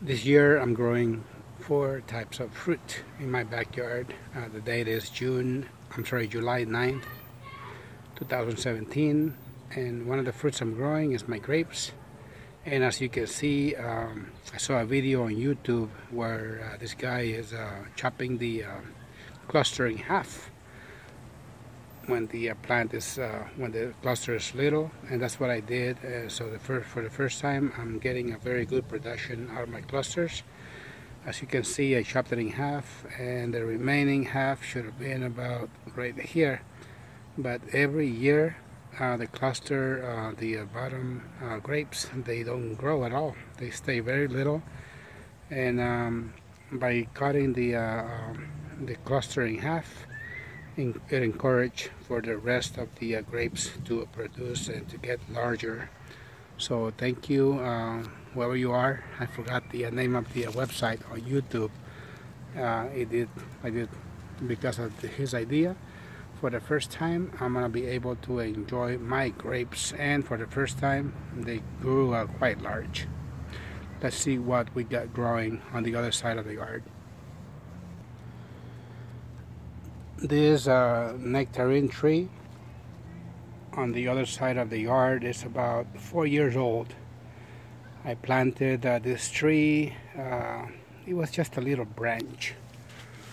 This year I'm growing 4 types of fruit in my backyard. The date is July 9th, 2017, and one of the fruits I'm growing is my grapes. And as you can see, I saw a video on YouTube where this guy is chopping the cluster in half when the plant is when the cluster is little, and that's what I did. So for the first time I'm getting a very good production out of my clusters. As you can see, I chopped it in half, and the remaining half should have been about right here. But every year the cluster, the bottom grapes, they don't grow at all. They stay very little, and by cutting the cluster in half, it encouraged for the rest of the grapes to produce and to get larger. So thank you, whoever you are. I forgot the name of the website on YouTube. I did because of his idea. For the first time, I'm gonna be able to enjoy my grapes, and for the first time they grew quite large. Let's see what we got growing on the other side of the yard. This nectarine tree on the other side of the yard is about 4 years old. I planted this tree. It was just a little branch,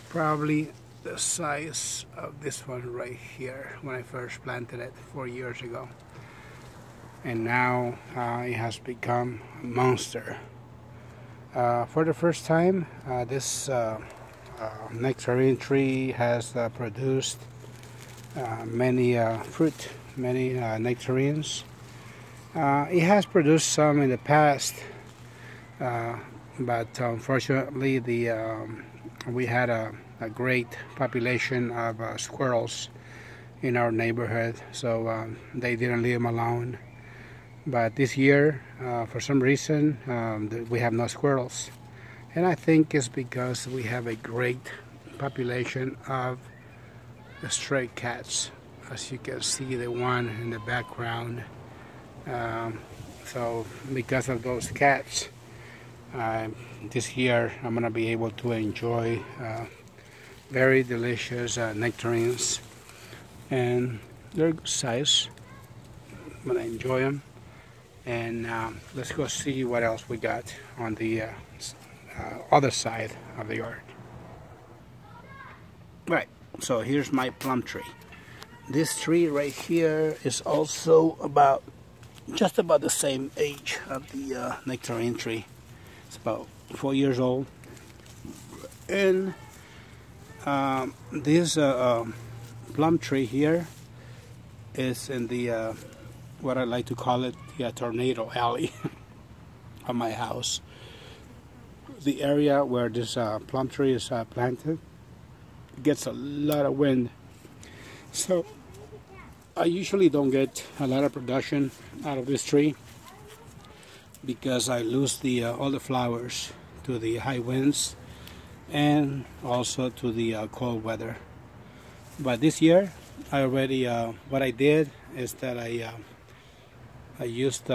probably the size of this one right here when I first planted it 4 years ago, and now it has become a monster. For the first time, this nectarine tree has produced many fruit, many nectarines. It has produced some in the past, but unfortunately we had a great population of squirrels in our neighborhood, so they didn't leave them alone. But this year, for some reason, we have no squirrels. And I think it's because we have a great population of stray cats. As you can see, the one in the background. So because of those cats, this year I'm going to be able to enjoy very delicious nectarines. And they're good size. I'm going to enjoy them. And let's go see what else we got on the other side of the yard. Right, so here's my plum tree. This tree right here is also just about the same age of the nectarine tree. It's about 4 years old, and this plum tree here is in the what I like to call it, the tornado alley of my house. The area where this plum tree is planted gets a lot of wind, so I usually don't get a lot of production out of this tree because I lose all the flowers to the high winds and also to the cold weather. But this year I already what I did is that I used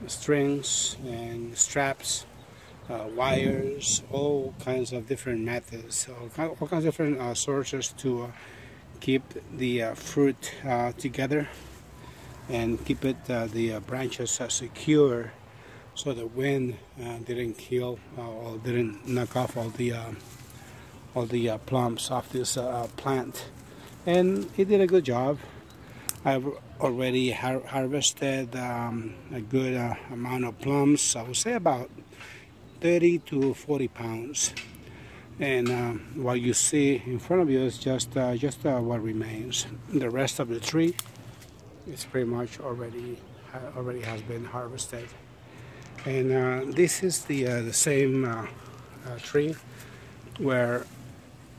strings and straps, wires, all kinds of different methods, all kinds of different sources to keep the fruit together and keep it the branches secure, so the wind didn't kill or didn't knock off all the plums off this plant. And it did a good job. I've already harvested a good amount of plums. I would say about 30 to 40 pounds. And what you see in front of you is just what remains. The rest of the tree is pretty much already has been harvested. And this is the same tree where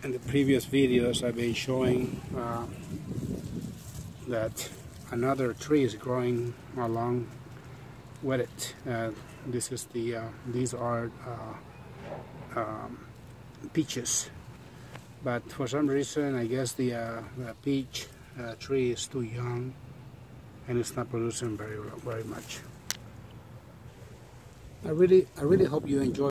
in the previous videos I've been showing that another tree is growing along with it. These are peaches, but for some reason I guess the peach tree is too young and it's not producing very much. I really hope you enjoy